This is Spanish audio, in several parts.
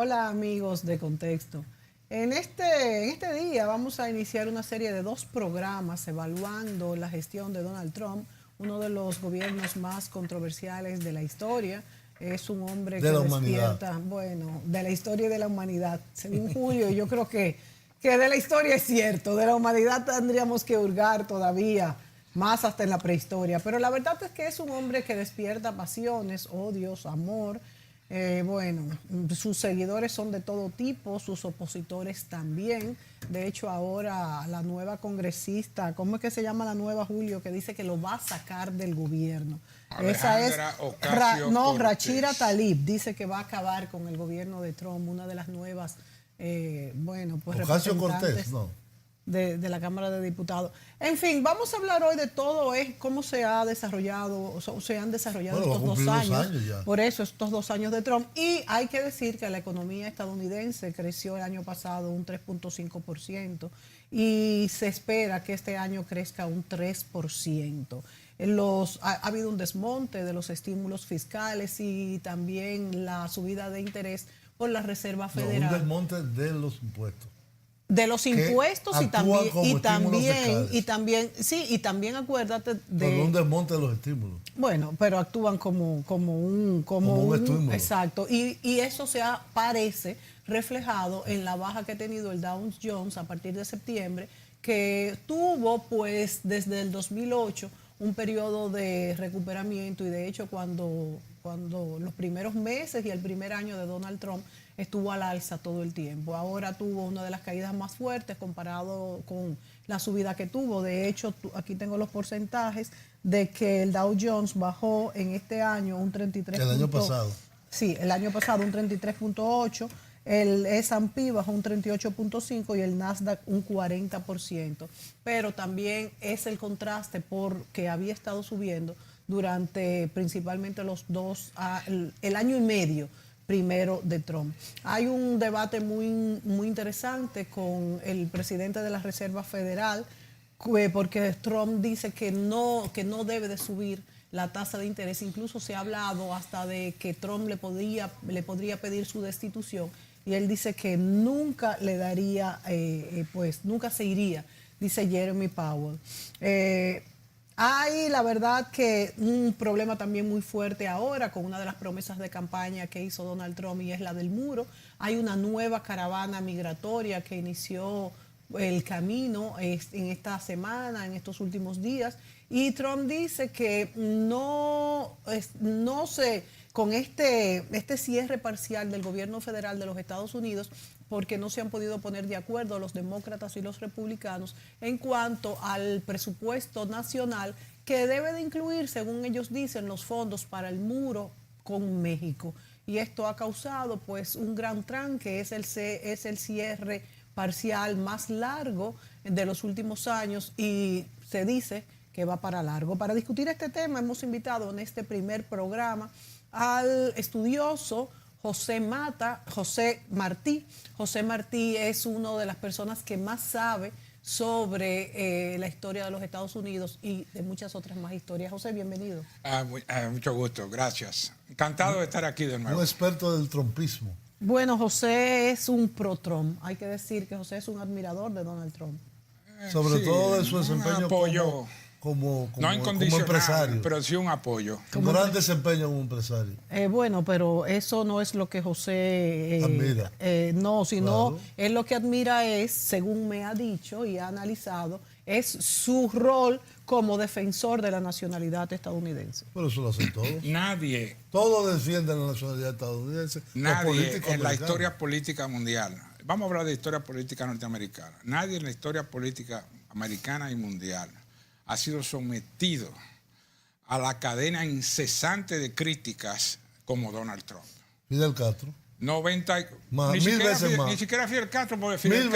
Hola amigos de Contexto. En este día vamos a iniciar una serie de 2 programas evaluando la gestión de Donald Trump, uno de los gobiernos más controversiales de la historia. Es un hombre que despierta, bueno, de la historia y de la humanidad. Según Julio, yo creo que de la historia es cierto, de la humanidad tendríamos que hurgar todavía más hasta en la prehistoria. Pero la verdad es que es un hombre que despierta pasiones, odios, amor. Bueno, sus seguidores son de todo tipo, sus opositores también. De hecho, ahora la nueva congresista, ¿cómo es que se llama la nueva, Julio? Que dice que lo va a sacar del gobierno. Esa es Rashida Tlaib, dice que va a acabar con el gobierno de Trump, una de las nuevas, bueno, pues representantes de la Cámara de Diputados. En fin, vamos a hablar hoy de todo cómo se ha desarrollado, o se han desarrollado estos 2 años. Por eso, estos 2 años de Trump. Y hay que decir que la economía estadounidense creció el año pasado un 3.5% y se espera que este año crezca un 3%. Ha habido un desmonte de los estímulos fiscales y también la subida de interés por la Reserva Federal. Un desmonte de los impuestos. De los impuestos y también acuérdate de... Pero un desmonte de los estímulos. Bueno, pero actúan como un estímulo. Exacto. Y eso parece reflejado en la baja que ha tenido el Dow Jones a partir de septiembre, que tuvo pues desde el 2008 un periodo de recuperamiento, y de hecho cuando los primeros meses y el primer año de Donald Trump estuvo al alza todo el tiempo. Ahora tuvo una de las caídas más fuertes comparado con la subida que tuvo. De hecho, aquí tengo los porcentajes de que el Dow Jones bajó en este año un 33%. El año pasado. Sí, el año pasado un 33.8%. El S&P bajó un 38.5% y el Nasdaq un 40%. Pero también es el contraste porque había estado subiendo durante principalmente el año y medio primero de Trump. Hay un debate muy, muy interesante con el presidente de la Reserva Federal, porque Trump dice que no debe de subir la tasa de interés. Incluso se ha hablado hasta de que Trump le podría pedir su destitución, y él dice que nunca le daría, nunca se iría, dice Jeremy Powell. Hay, la verdad, que un problema también muy fuerte ahora con una de las promesas de campaña que hizo Donald Trump, y es la del muro. Hay una nueva caravana migratoria que inició el camino en esta semana, en estos últimos días, y Trump dice que con este cierre parcial del gobierno federal de los Estados Unidos, porque no se han podido poner de acuerdo los demócratas y los republicanos en cuanto al presupuesto nacional que debe de incluir, según ellos dicen, los fondos para el muro con México. Y esto ha causado pues un gran tranque. Es el cierre parcial más largo de los últimos años y se dice que va para largo. Para discutir este tema hemos invitado en este primer programa al estudioso José Martí. José Martí es una de las personas que más sabe sobre la historia de los Estados Unidos y de muchas otras más historias. José, bienvenido. Mucho gusto, gracias. Encantado de estar aquí de nuevo. Un experto del trumpismo. Bueno, José es un pro-Trump. Hay que decir que José es un admirador de Donald Trump. Sobre todo de su desempeño como empresario. Pero sí un apoyo. Un gran desempeño como empresario. Bueno, pero eso no es lo que José admira. Sino él lo que admira es, según me ha dicho y ha analizado, es su rol como defensor de la nacionalidad estadounidense. Pero eso lo hacen todos. Nadie. Todos defienden la nacionalidad estadounidense. Nadie en la historia política mundial. Vamos a hablar de historia política norteamericana. Nadie en la historia política americana y mundial ha sido sometido a la cadena incesante de críticas como Donald Trump. Fidel Castro. 90 más, ni, mil siquiera, veces más. Ni siquiera Fidel Castro, porque Fidel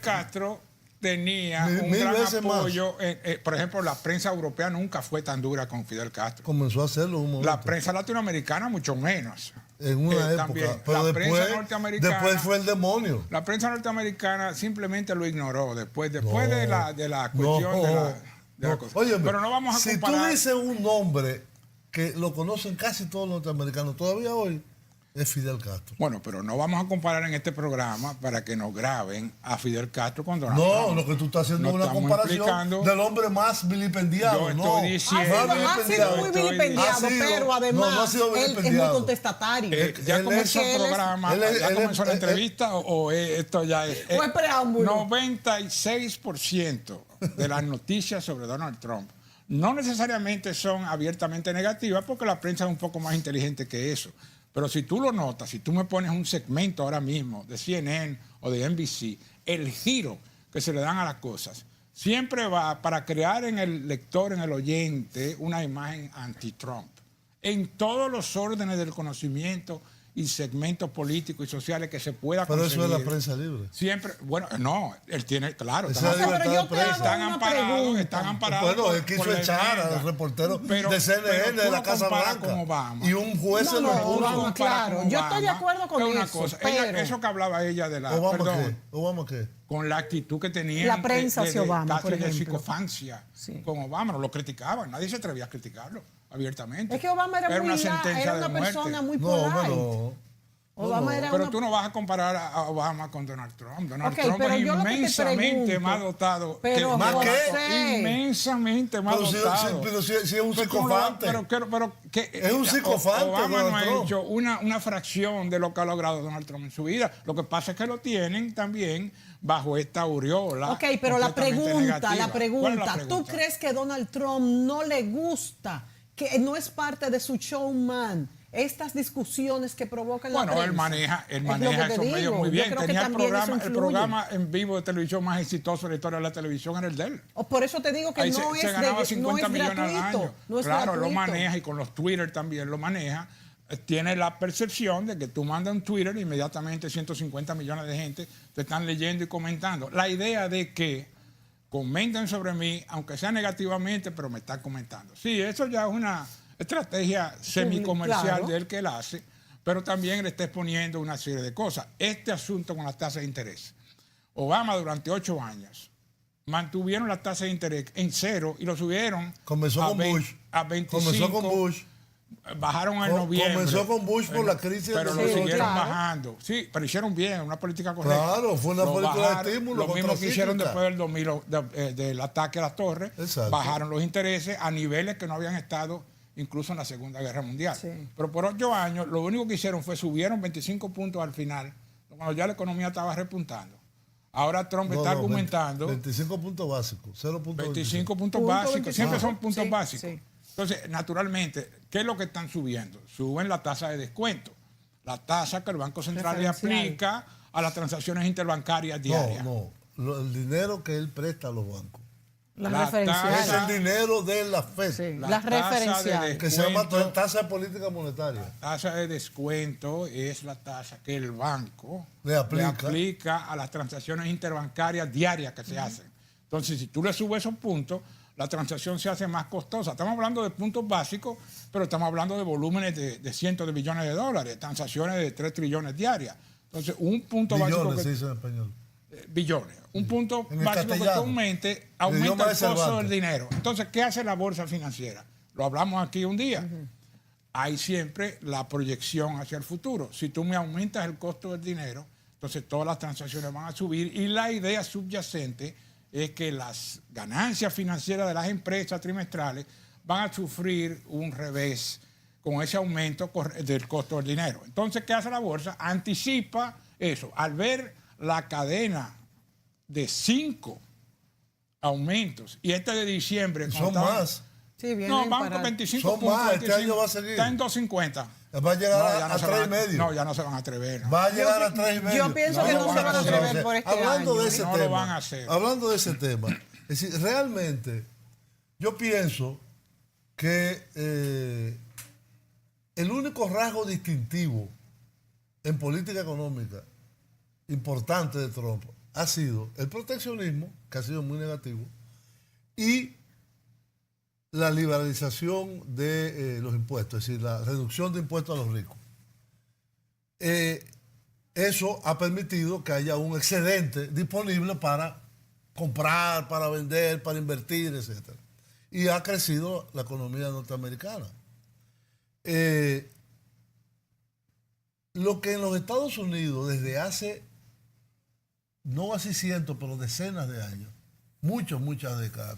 Castro tenía un gran apoyo. Por ejemplo, la prensa europea nunca fue tan dura con Fidel Castro. Comenzó a hacerlo un momento. La prensa latinoamericana mucho menos. En una época. También. Pero después fue el demonio. La prensa norteamericana simplemente lo ignoró después de la cuestión de la cosa. Óyeme, pero no vamos a comparar. Si tú dices un nombre que lo conocen casi todos los norteamericanos todavía hoy, es Fidel Castro. Bueno, pero no vamos a comparar en este programa para que nos graben a Fidel Castro con Donald Trump. No, lo que tú estás haciendo es una comparación del hombre más vilipendiado. Yo estoy diciendo, ha sido muy vilipendiado, pero además no ha sido él es muy contestatario. ¿Ya comenzó el programa? ¿Ya comenzó la entrevista? ¿O esto ya es? ¿O es preámbulo? 96% de las noticias sobre Donald Trump no necesariamente son abiertamente negativas, porque la prensa es un poco más inteligente que eso. Pero si tú lo notas, si tú me pones un segmento ahora mismo de CNN o de NBC, el giro que se le dan a las cosas siempre va para crear en el lector, en el oyente, una imagen anti-Trump. En todos los órdenes del conocimiento y segmentos políticos y sociales que se pueda conseguir. Pero eso es la prensa libre. Siempre, bueno, no, él tiene, claro. Están amparados. Bueno, él quiso echar a los reporteros de CNN, de la Casa Blanca. Y un juez se lo puso. Claro, yo estoy de acuerdo con eso. Eso que hablaba ella de la... ¿Obama qué? Con la actitud que tenía la prensa hacia Obama, por ejemplo. De psicofancia con Obama, no lo criticaban, nadie se atrevía a criticarlo abiertamente. Es que Obama era una persona muy polite. Pero tú no vas a comparar a Obama con Donald Trump. Donald Trump es inmensamente más dotado. ¿Más qué? Inmensamente más dotado. Pero si es un psicofante. Es un psicofante. Obama no ha hecho una fracción de lo que ha logrado Donald Trump en su vida. Lo que pasa es que lo tienen también bajo esta aureola. Ok, pero la pregunta, ¿tú crees que Donald Trump no le gusta, que no es parte de su showman, estas discusiones que provocan la prensa? Bueno, él maneja esos medios muy bien. Tenía el programa en vivo de televisión más exitoso de la historia de la televisión, era el de él. Por eso te digo que ahí no se ganaba 50 millones al año. Claro, lo maneja, y con los Twitter también lo maneja. Tiene la percepción de que tú mandas un Twitter e inmediatamente 150 millones de gente te están leyendo y comentando. La idea de que comenten sobre mí, aunque sea negativamente, pero me están comentando. Sí, eso ya es una estrategia semicomercial de él que él hace, pero también le está exponiendo una serie de cosas. Este asunto con las tasas de interés. Obama durante 8 años mantuvieron las tasas de interés en cero y lo subieron a 25. Comenzó con Bush. Bajaron en noviembre. Comenzó con Bush por la crisis. Pero lo siguieron bajando. Sí, pero hicieron bien, una política correcta. Claro, fue una política de estímulo. Lo mismo que hicieron después del ataque a las torres. Exacto. Bajaron los intereses a niveles que no habían estado incluso en la Segunda Guerra Mundial. Sí. Pero por 8 años, lo único que hicieron fue subieron 25 puntos al final, cuando ya la economía estaba repuntando. Ahora Trump está argumentando... 25 puntos básicos, 25 puntos básicos, siempre son puntos básicos. Sí. Entonces, naturalmente, ¿qué es lo que están subiendo? Suben la tasa de descuento, la tasa que el Banco Central le aplica a las transacciones interbancarias diarias. El dinero que él presta a los bancos. Las referenciales. Es el dinero de la FED. Sí, las referenciales. Que se llama tasa de política monetaria. La tasa de descuento es la tasa que el banco le aplica a las transacciones interbancarias diarias que se hacen. Entonces, si tú le subes esos puntos, la transacción se hace más costosa. Estamos hablando de puntos básicos, pero estamos hablando de volúmenes de cientos de billones de dólares, transacciones de 3 trillones diarias. Entonces, un punto billones, básico... se dice en español. Billones. Un punto básico que aumenta el costo del dinero. Entonces, ¿qué hace la bolsa financiera? Lo hablamos aquí un día. Hay siempre la proyección hacia el futuro. Si tú me aumentas el costo del dinero, entonces todas las transacciones van a subir, y la idea subyacente es que las ganancias financieras de las empresas trimestrales van a sufrir un revés con ese aumento del costo del dinero. Entonces, ¿qué hace la bolsa? Anticipa eso. Al ver la cadena de 5 aumentos, y este de diciembre son más. Sí, no, van con 25 son puntos. Más, este año va a seguir. Está en 2.50. Va a llegar a 3.5. No, ya no se van a atrever. Va a llegar a 3.5. Yo pienso que no se van a atrever por este hablando año. De ese no tema, lo van a hacer. Hablando de ese tema, es decir, realmente yo pienso que el único rasgo distintivo en política económica importante de Trump ha sido el proteccionismo, que ha sido muy negativo, y la liberalización de los impuestos, es decir, la reducción de impuestos a los ricos. Eso ha permitido que haya un excedente disponible para comprar, para vender, para invertir, etc. Y ha crecido la economía norteamericana. lo que en los Estados Unidos desde hace, no así cientos, pero decenas de años, muchas décadas,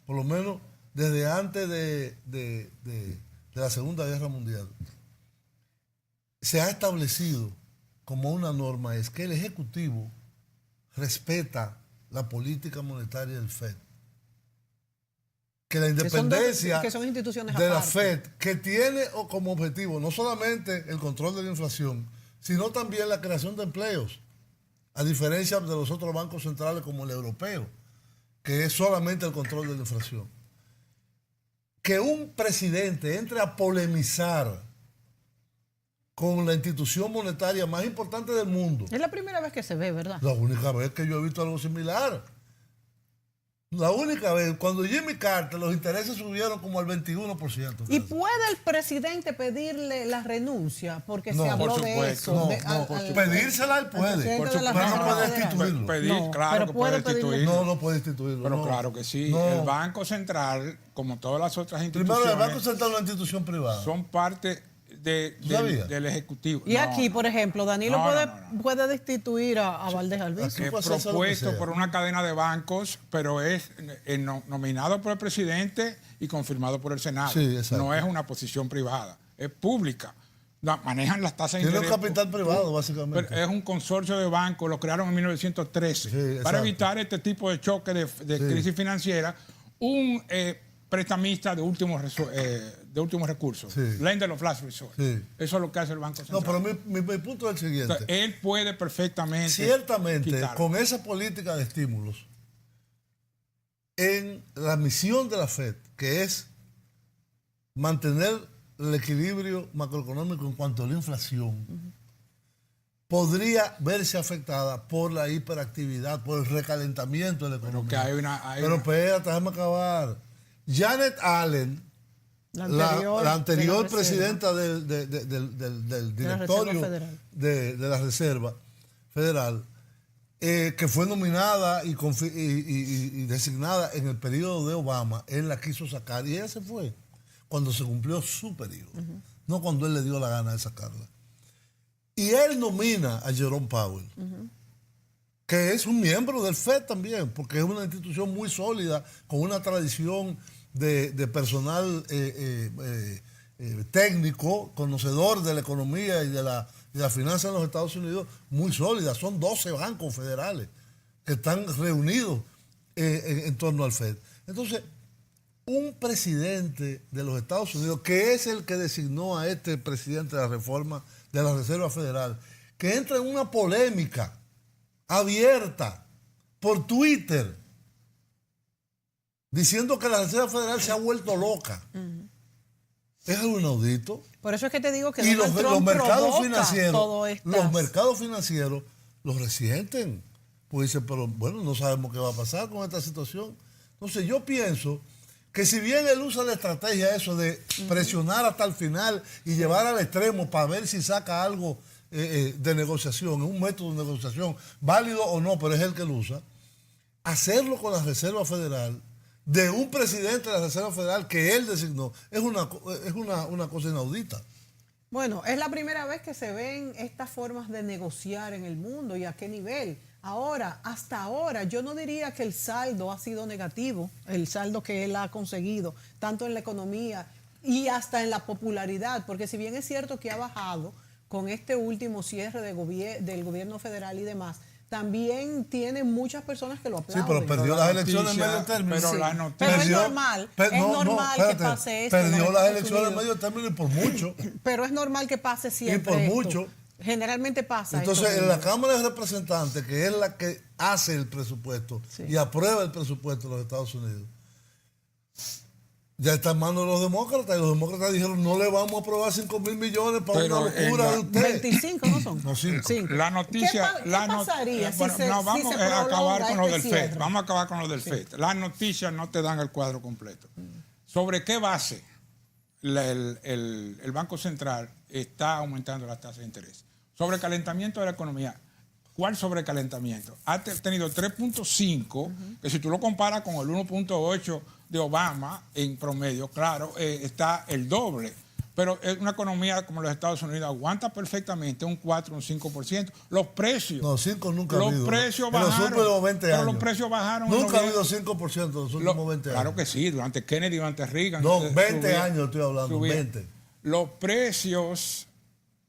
por lo menos desde antes de la Segunda Guerra Mundial, se ha establecido como una norma es que el Ejecutivo respeta la política monetaria del FED. Que la independencia que son instituciones de la aparte. FED, que tiene como objetivo no solamente el control de la inflación, sino también la creación de empleos, a diferencia de los otros bancos centrales como el europeo, que es solamente el control de la inflación. Que un presidente entre a polemizar con la institución monetaria más importante del mundo. Es la primera vez que se ve, ¿verdad? La única vez que yo he visto algo similar. La única vez, cuando Jimmy Carter, los intereses subieron como al 21%. ¿Y puede el presidente pedirle la renuncia? Porque No, se habló por de supuesto. eso. Pedírsela él puede, presidente de la pero no Reserva puede Federal. destituirlo. Pedir, No, claro pero que puede puede pedirle- destituirlo. No puede destituirlo. Pero no. claro que sí. No. El Banco Central, como todas las otras instituciones, Primero, el Banco Central es una institución privada. son parte ¿Sabía? del Ejecutivo. Y No, aquí, por ejemplo, Danilo No, puede, no, no. puede destituir a Valdés Albizu. Así es puede hacerse lo que propuesto sea. por una cadena de bancos, pero es nominado por el presidente y confirmado por el Senado. Sí, exacto. No es una posición privada, es pública. Manejan las tasas de Tiene un interés. capital privado, básicamente. Pero es un consorcio de bancos, lo crearon en 1913. Sí, para exacto. evitar este tipo de choque de Sí. crisis financiera, un prestamista de último recurso, Sí. lender of last resort. Sí. Eso es lo que hace el Banco No, Central. pero mi punto es el siguiente. O sea, él puede perfectamente Ciertamente, quitarlo. con esa política de estímulos, en la misión de la FED, que es mantener el equilibrio macroeconómico en cuanto a la inflación, podría verse afectada por la hiperactividad, por el recalentamiento de la economía. que hay una- Pero espérate, déjame acabar. Janet Allen, la anterior de la Reserva. presidenta del directorio Reserva Federal. de la Reserva Federal, que fue nominada y designada en el periodo de Obama, él la quiso sacar y ella se fue cuando se cumplió su periodo, no cuando él le dio la gana de sacarla. Y él nomina a Jerome Powell, que es un miembro del FED también, porque es una institución muy sólida, con una tradición de personal técnico, conocedor de la economía y de la finanza en los Estados Unidos, muy sólida. Son 12 bancos federales que están reunidos en torno al FED. Entonces, un presidente de los Estados Unidos, que es el que designó a este presidente de la reforma de la Reserva Federal, que entra en una polémica abierta por Twitter, diciendo que la Reserva Federal se ha vuelto loca. Es algo inaudito. Por eso es que te digo que Y los Donald Trump mercados provoca financieros, todo estas- los mercados financieros los resienten. Pues dicen, pero bueno, no sabemos qué va a pasar con esta situación. Entonces yo pienso que si bien él usa la estrategia eso de presionar hasta el final y llevar al extremo para ver si saca algo de negociación, un método de negociación, válido o no, pero es él que lo usa, hacerlo con la Reserva Federal, de un presidente de la Reserva Federal que él designó, es una cosa inaudita. Bueno, es la primera vez que se ven estas formas de negociar en el mundo y a qué nivel. Ahora, hasta ahora, yo no diría que el saldo ha sido negativo, el saldo que él ha conseguido, tanto en la economía y hasta en la popularidad, porque si bien es cierto que ha bajado con este último cierre del gobierno federal y demás, también tiene muchas personas que lo Sí, aplauden. pero perdió la las elecciones en noticia- medio término. pero Sí. la noticia- Pero es Perdió- normal, per- es no, normal espérate, que pase esto en Perdió los las Estados elecciones en Unidos. medio término y por mucho. Pero es normal que pase siempre. por esto. mucho. Generalmente pasa. Entonces, esto. en la Cámara de Representantes, que es la que hace el presupuesto Sí. y aprueba el presupuesto de los Estados Unidos, ya está en manos de los demócratas. Y los demócratas dijeron, no le vamos a aprobar 5.000 millones para Pero una en locura la- de usted. 25, ¿no son? No, 5. La noticia. ¿Qué la no- pasaría si bueno, se- no, si vamos se a acabar prolonga con lo este del cierre? FED. Vamos a acabar con lo del FED. Las noticias no te dan el cuadro completo. ¿Sobre qué base el Banco Central está aumentando las tasas de interés? Sobre calentamiento de la economía. ¿Cuál sobrecalentamiento? Ha tenido 3.5, que si tú lo comparas con el 1.8 de Obama en promedio, claro, está el doble. pero es una economía como los Estados Unidos aguanta perfectamente un 4, un 5%. Los precios. No, 5 nunca ha habido. Los precios en los bajaron. últimos 20 años. Pero los precios bajaron. Nunca ha habido 5% en los últimos 20 años. Claro que sí, durante Kennedy, durante Reagan. No, 20 años estoy hablando, 20. Los precios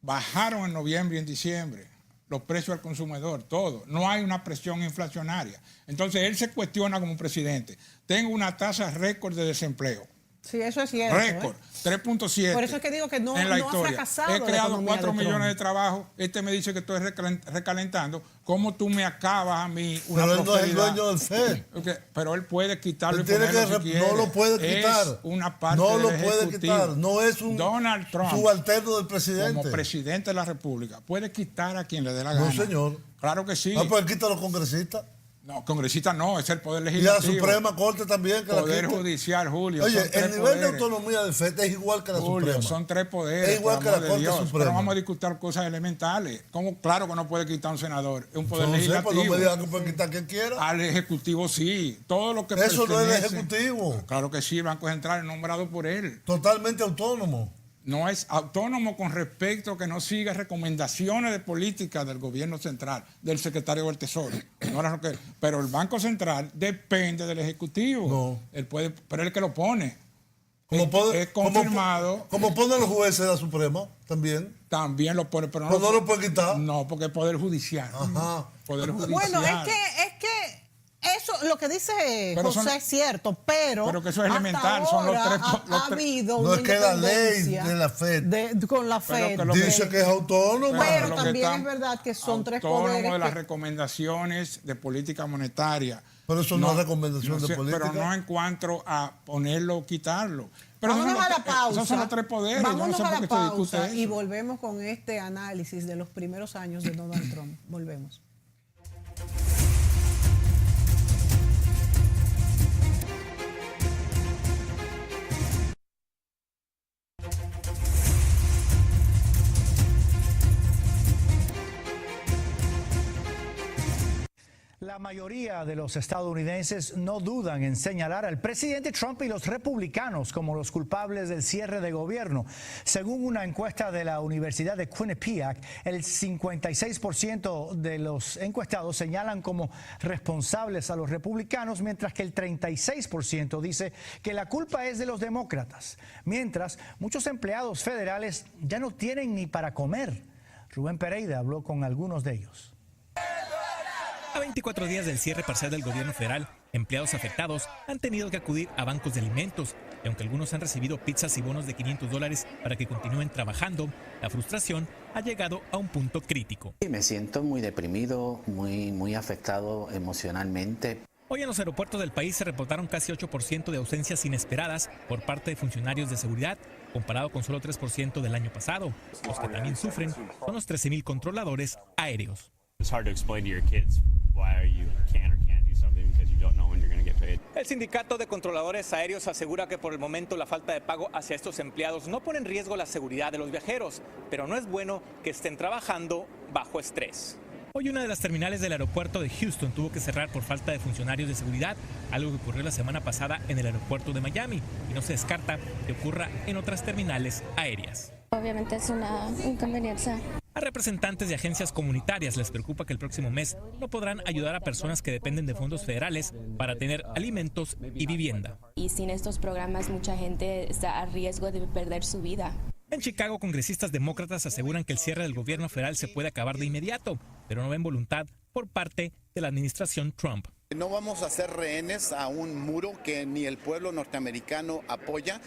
bajaron en noviembre y en diciembre. Los precios al consumidor, todo. No hay una presión inflacionaria. Entonces, él se cuestiona como presidente. Tengo una tasa récord de desempleo. Sí, eso es cierto. Récord, 3.7. Por eso es que digo que no, en la no ha historia. fracasado. He creado 4 de millones de trabajos. Este me dice que estoy recalentando. ¿Cómo tú me acabas a mí una Pero él no es el prosperidad? dueño del FED. Okay, pero él puede quitarlo Él y ponerlo si quiere. no lo puede quitar. Es una parte no lo del puede ejecutivo. quitar. No es un Donald Trump, subalterno del presidente. como presidente de la República, puede quitar a quien le dé la gana. No, señor. Claro que sí. Ah, pues quita a los congresistas. No, congresista no, es el poder Y a legislativo. la Suprema Corte también. Que Poder la quite. judicial, Julio. Oye, son tres el nivel de poderes. autonomía del FED es igual que la Julio, Suprema. son 3 poderes. Es igual por que la amor de Corte Dios. Suprema. Pero vamos a discutir cosas elementales. ¿Cómo? Claro que no puede quitar un senador. Es un poder No sé, legislativo. pues no me digan que puede quitar quien quiera. Al Ejecutivo sí. Todo lo que Eso no es el pertenece- Ejecutivo. Claro que sí, el Banco Central es nombrado por él. Totalmente autónomo. No es autónomo con respecto a que no siga recomendaciones de política del gobierno central, del secretario del Tesoro. No era lo que, pero el Banco Central depende del Ejecutivo. No. Él puede, pero él que lo pone. Es confirmado. Como ponen los jueces de la Suprema también. También lo pone, pero Pues no lo puede quitar. No, porque es Poder Judicial. Ajá. Poder Judicial. Bueno, es que eso, lo que dice Pero José es cierto, pero que eso es hasta elemental, son los ahora tres- ha habido No una es que la ley independencia de la FED con la FED. que lo que- dice que es autónoma. Pero lo que también están es verdad que son 3 autónomos poderes de las que- recomendaciones de política monetaria. Pero eso no es recomendación de sé, política. Pero no en cuanto a ponerlo o quitarlo. Pero Vámonos a la pausa. Esos son los 3 poderes. Yo no Vámonos sé a por la qué se discute pausa y eso. volvemos con este análisis de los primeros años de Donald Trump. Volvemos. La mayoría de los estadounidenses no dudan en señalar al presidente Trump y los republicanos como los culpables del cierre de gobierno. Según una encuesta de la Universidad de Quinnipiac, el 56% de los encuestados señalan como responsables a los republicanos, mientras que el 36% dice que la culpa es de los demócratas. Mientras, muchos empleados federales ya no tienen ni para comer. Rubén Pereira habló con algunos de ellos. A 24 días del cierre parcial del gobierno federal, empleados afectados han tenido que acudir a bancos de alimentos. Y aunque algunos han recibido pizzas y bonos de $500 para que continúen trabajando, la frustración ha llegado a un punto crítico. Me siento muy deprimido, muy afectado emocionalmente. Hoy en los aeropuertos del país se reportaron casi 8% de ausencias inesperadas por parte de funcionarios de seguridad, comparado con solo 3% del año pasado. Los que también sufren son los 13,000 controladores aéreos. It's hard to explain to your kids why you can or can't do something because you don't know when you're going to get paid. El sindicato de controladores aéreos asegura que por el momento la falta de pago hacia estos empleados no pone en riesgo la seguridad de los viajeros, pero no es bueno que estén trabajando bajo estrés. Hoy una de las terminales del aeropuerto de Houston tuvo que cerrar por falta de funcionarios de seguridad, algo que ocurrió la semana pasada en el aeropuerto de Miami, y no se descarta que ocurra en otras terminales aéreas. Obviamente es una inconveniencia. A representantes de agencias comunitarias les preocupa que el próximo mes no podrán ayudar a personas que dependen de fondos federales para tener alimentos y vivienda. Y sin estos programas mucha gente está a riesgo de perder su vida. En Chicago, congresistas demócratas aseguran que el cierre del gobierno federal se puede acabar de inmediato, pero no ven voluntad por parte de la administración Trump. No vamos a ser rehenes a un muro que ni el pueblo norteamericano apoya.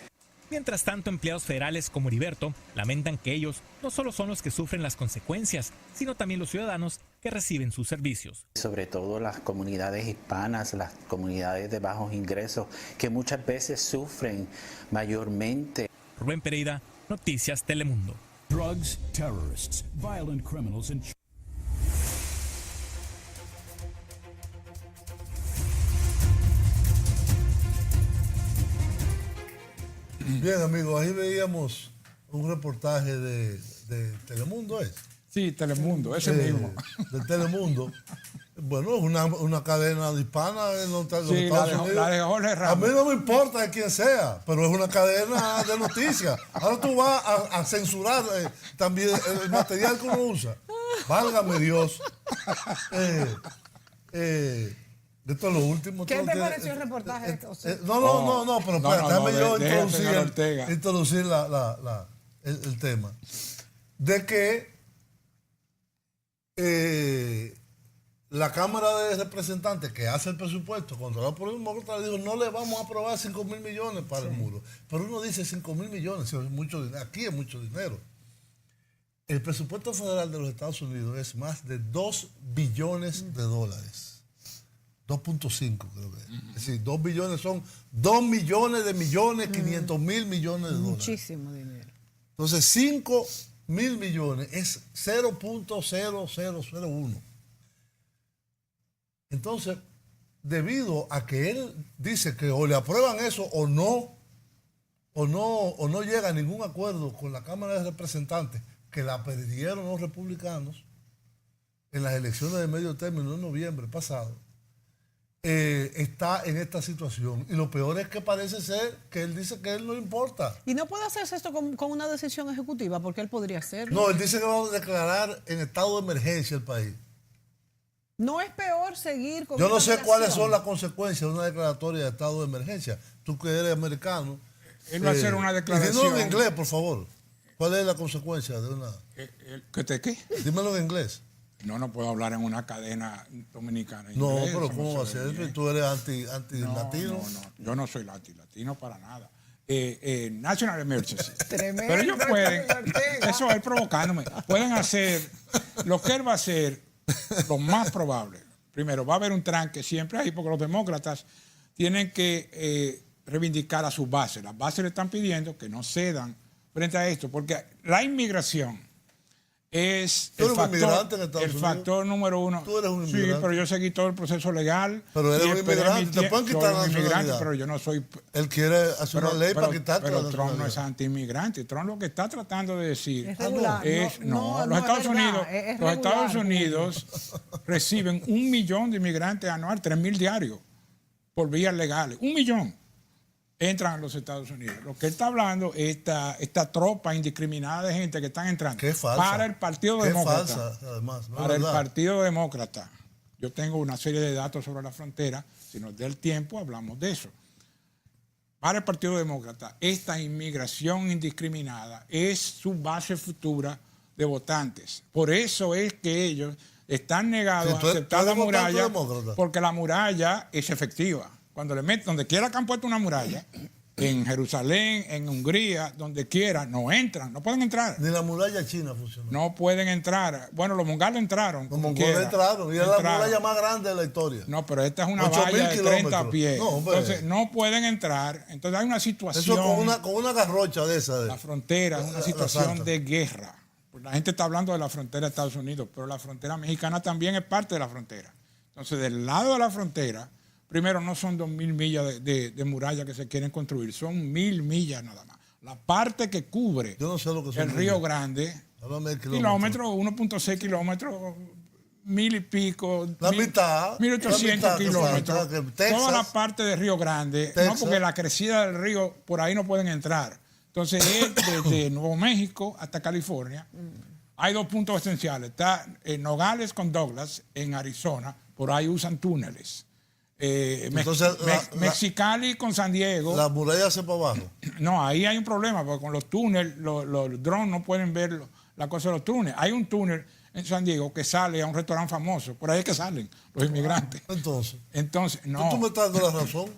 Mientras tanto, empleados federales como Heriberto lamentan que ellos no solo son los que sufren las consecuencias, sino también los ciudadanos que reciben sus servicios. Sobre todo las comunidades hispanas, las comunidades de bajos ingresos, que muchas veces sufren mayormente. Rubén Pereira, Noticias Telemundo. Drugs, terrorists, violent criminals and Bien, amigos, ahí veíamos un reportaje de Telemundo, ¿es? Sí, Telemundo, ese mismo. De Telemundo, Bueno, es una cadena de hispana en los Estados Unidos. La de Jorge Ramos. A mí no me importa de quién sea, pero es una cadena de noticias. Ahora tú vas a censurar también el material que uno usa. Válgame Dios. Esto es lo último. ¿Qué te pareció el reportaje? No, pero déjame yo introducir el tema. De que la Cámara de Representantes que hace el presupuesto, controlado por el demócrata, dijo, no le vamos a aprobar 5.000 millones para el muro. Pero uno dice 5.000 millones, es mucho dinero. Aquí es mucho dinero. El presupuesto federal de los Estados Unidos es más de 2 billones de dólares. 2.5 creo que es. Es decir, 2 billones son 2 millones de millones, 500 mil millones de dólares. Muchísimo dinero. Entonces, 5.000 millones es 0.0001. Entonces, debido a que él dice que o le aprueban eso o no llega a ningún acuerdo con la Cámara de Representantes, que la perdieron los republicanos en las elecciones de medio término en noviembre pasado, está en esta situación. Y lo peor es que parece ser que él dice que él no importa. ¿Y no puede hacerse esto con una decisión ejecutiva? Porque él podría hacerlo. No, él dice que va a declarar en estado de emergencia el país. ¿No es peor seguir con Yo no sé cuáles son las consecuencias de una declaratoria de estado de emergencia. Tú que eres americano. Él va a hacer una declaración. Dímelo en inglés, por favor. ¿Cuál es la consecuencia de una...? ¿Qué? Dímelo en inglés. No puedo hablar en una cadena dominicana. No, inglés, pero ¿cómo va a ser? Bien. ¿Tú eres anti-latino? No, yo no soy latino para nada. National Emergency. Tremendo. Pero ellos pueden, eso es provocándome, pueden hacer lo que él va a hacer, lo más probable. Primero, va a haber un tranque siempre ahí, porque los demócratas tienen que reivindicar a sus bases. Las bases le están pidiendo que no cedan frente a esto, porque la inmigración es el factor número uno. Tú eres un inmigrante. Sí, pero yo seguí todo el proceso legal. Pero eres un inmigrante. Te pueden quitar la nacionalidad. Pero yo no soy... Él quiere hacer una ley para quitarte la nacionalidad. Pero Trump no es anti-inmigrante. Trump lo que está tratando de decir es regular. Los Estados Unidos reciben 1 millón de inmigrantes anual, 3.000 diarios, por vías legales. 1 millón entran a los Estados Unidos. Lo que él está hablando es esta tropa indiscriminada de gente que están entrando. Qué falsa. Para el Partido Demócrata. Falsa, además. No para el Partido Demócrata. Yo tengo una serie de datos sobre la frontera. Si nos da el tiempo, hablamos de eso. Para el Partido Demócrata, esta inmigración indiscriminada es su base futura de votantes. Por eso es que ellos están negados a aceptar la muralla, porque la muralla es efectiva. Cuando le meten, donde quiera que han puesto una muralla, en Jerusalén, en Hungría, donde quiera, no entran, no pueden entrar. Ni la muralla china funcionó. No pueden entrar. Bueno, los mongoles entraron. Los mongoles entraron, y es la muralla más grande de la historia. No, pero esta es una valla de 30 pies. No, entonces, no pueden entrar. Entonces hay una situación... Eso con una garrocha de esa. La frontera es una situación de guerra. La gente está hablando de la frontera de Estados Unidos, pero la frontera mexicana también es parte de la frontera. Entonces, del lado de la frontera... Primero, no son 2.000 millas de muralla que se quieren construir, son 1.000 millas nada más. La parte que cubre el Río Grande, kilómetros, 1.6 kilómetros, 1.000 y pico, la mitad, 1.800 kilómetros. Toda la parte de Río Grande, Texas. No, porque la crecida del río, por ahí no pueden entrar. Entonces, es desde Nuevo México hasta California. Hay 2 puntos esenciales. Está en Nogales con Douglas, en Arizona, por ahí usan túneles. Entonces, Mexicali con San Diego. ¿La muralla hacia para abajo? No, ahí hay un problema, porque con los túneles, los drones no pueden ver la cosa de los túneles. Hay un túnel en San Diego que sale a un restaurante famoso. Por ahí es que salen los inmigrantes. Entonces no. ¿Tú me estás dando la razón?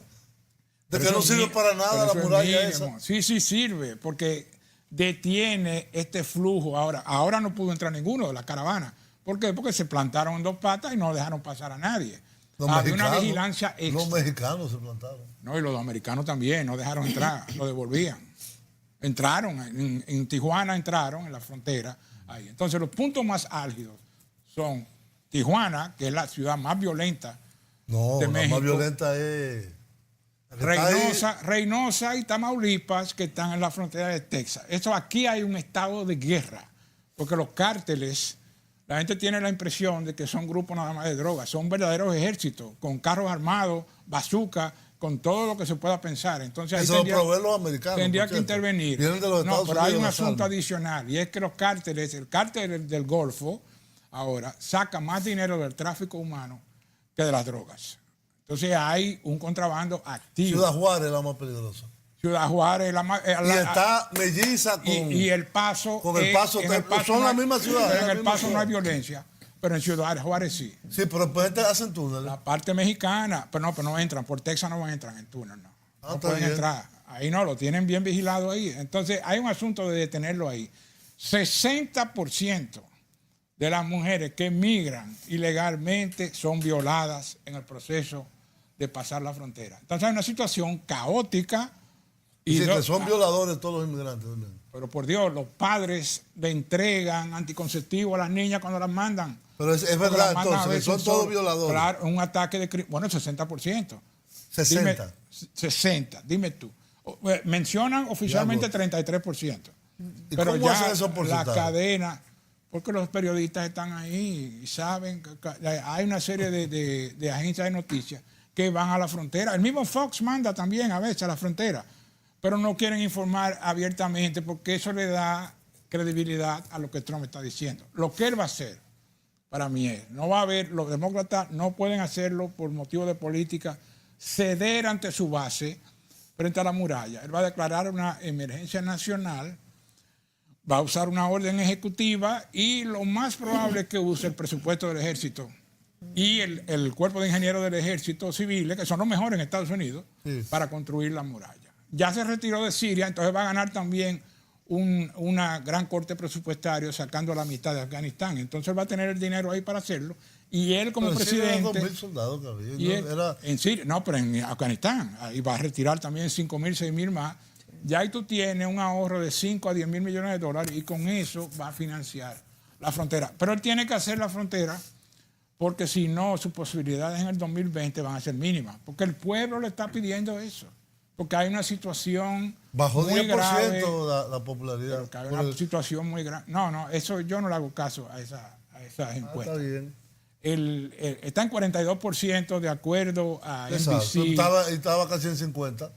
De que no sirve para nada la muralla esa. Sí sirve, porque detiene este flujo. Ahora no pudo entrar ninguno de la caravana. ¿Por qué? Porque se plantaron en 2 patas y no dejaron pasar a nadie. Había una vigilancia extra. Los mexicanos se plantaron. No, y los americanos también, no dejaron entrar, lo devolvían. Entraron, en Tijuana entraron, en la frontera. Ahí. Entonces, los puntos más álgidos son Tijuana, que es la ciudad más violenta de México. La más violenta es... Reynosa y Tamaulipas, que están en la frontera de Texas. Aquí hay un estado de guerra, porque los cárteles La gente tiene la impresión de que son grupos nada más de drogas. Son verdaderos ejércitos, con carros armados, bazooka, con todo lo que se pueda pensar. Entonces, ahí eso lo proveen los americanos. Tendría que intervenir. Vienen de los Estados pero hay un Unidos, asunto adicional, y es que los cárteles, el cártel del Golfo, ahora, saca más dinero del tráfico humano que de las drogas. Entonces hay un contrabando activo. Ciudad Juárez es la más peligrosa. Ciudad Juárez es la más... y está melliza con... Y El Paso... Con El Paso, son las mismas ciudades. En El Paso no hay violencia, pero en Ciudad Juárez sí. Sí, pero después hacen túneles. La parte mexicana, pero no entran, por Texas no entran en túnel, no. No pueden entrar. Ahí no, lo tienen bien vigilado ahí. Entonces hay un asunto de detenerlo ahí. 60% de las mujeres que migran ilegalmente son violadas en el proceso de pasar la frontera. Entonces hay una situación caótica. Y que son violadores todos los inmigrantes también. Pero por Dios, los padres le entregan anticonceptivos a las niñas cuando las mandan. Pero es verdad, entonces, son todos violadores. Claro, un ataque de... Bueno, el 60%. 60. 60, dime tú. Mencionan oficialmente 33%. ¿Y pero cómo ya hacen esos porcentajes? La cadena... Porque los periodistas están ahí y saben que hay una serie de agencias de noticias que van a la frontera. El mismo Fox manda también a veces a la frontera, pero no quieren informar abiertamente porque eso le da credibilidad a lo que Trump está diciendo. Lo que él va a hacer, para mí es, no va a haber, los demócratas no pueden hacerlo por motivos de política, ceder ante su base frente a la muralla. Él va a declarar una emergencia nacional, va a usar una orden ejecutiva y lo más probable es que use el presupuesto del ejército y el cuerpo de ingenieros del ejército civiles, que son los mejores en Estados Unidos, para construir la muralla. Ya se retiró de Siria, entonces va a ganar también una gran corte presupuestario sacando la mitad de Afganistán. Entonces va a tener el dinero ahí para hacerlo. Y él como presidente... Eran 2.000 soldados que había. En Siria, no, pero en Afganistán. Ahí va a retirar también 5.000, 6.000 más. Ya ahí tú tienes un ahorro de 5 a 10 mil millones de dólares y con eso va a financiar la frontera. Pero él tiene que hacer la frontera porque si no, sus posibilidades en el 2020 van a ser mínimas. Porque el pueblo le está pidiendo eso. Porque hay una situación bajó muy 10% grave, la popularidad. Hay una situación muy grave. No, eso yo no le hago caso a esas encuestas. Está bien. Está en 42% de acuerdo a NBC. Estaba casi en 50%.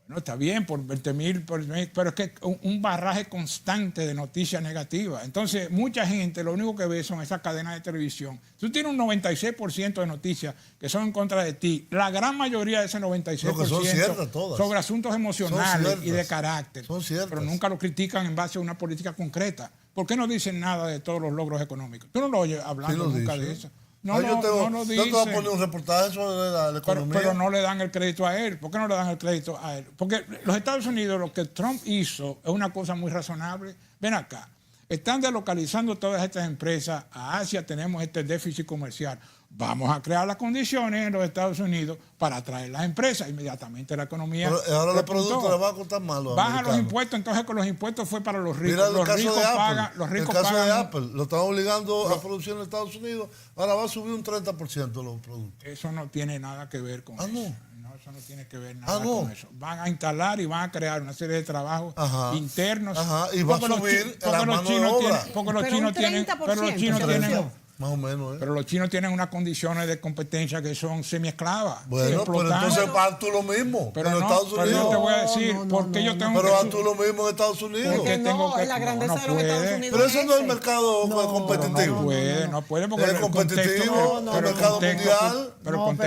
No, está bien, por 20.000, pero es que un barraje constante de noticias negativas. Entonces, mucha gente lo único que ve son esas cadenas de televisión. Tú tienes un 96% de noticias que son en contra de ti. La gran mayoría de ese 96% son ciertas todas. Sobre asuntos emocionales y de carácter. Son ciertas. Pero nunca lo critican en base a una política concreta. ¿Por qué no dicen nada de todos los logros económicos? Tú no lo oyes hablando nunca de eso. No lo dicen. Yo te voy a poner un reportaje sobre la economía. Pero no le dan el crédito a él. ¿Por qué no le dan el crédito a él? Porque los Estados Unidos, lo que Trump hizo es una cosa muy razonable. Ven acá. Están deslocalizando todas estas empresas a Asia, tenemos este déficit comercial. Vamos a crear las condiciones en los Estados Unidos para atraer las empresas. Inmediatamente la economía... Pero ahora los productos les van a costar más los baja los impuestos, entonces con los impuestos fue para los ricos. Mira los ricos pagan... El caso de Apple, lo están obligando a producir en Estados Unidos, ahora va a subir un 30% los productos. Eso no tiene nada que ver con eso. No. Eso no tiene que ver nada con eso. Van a instalar y van a crear una serie de trabajos internos. Y va a subir la mano de obra. Porque los chinos tienen... Pero los chinos tienen... Más o menos, Pero los chinos tienen unas condiciones de competencia que son semi-esclavas. Bueno, pero entonces haz tú lo mismo en Estados Unidos. Pero yo te voy a decir, ¿por qué yo tengo Pero haz tú lo mismo en Estados Unidos. Porque no, la grandeza de los Estados Unidos. Pero eso no es el mercado competitivo. No puede porque es competitivo, el mercado mundial.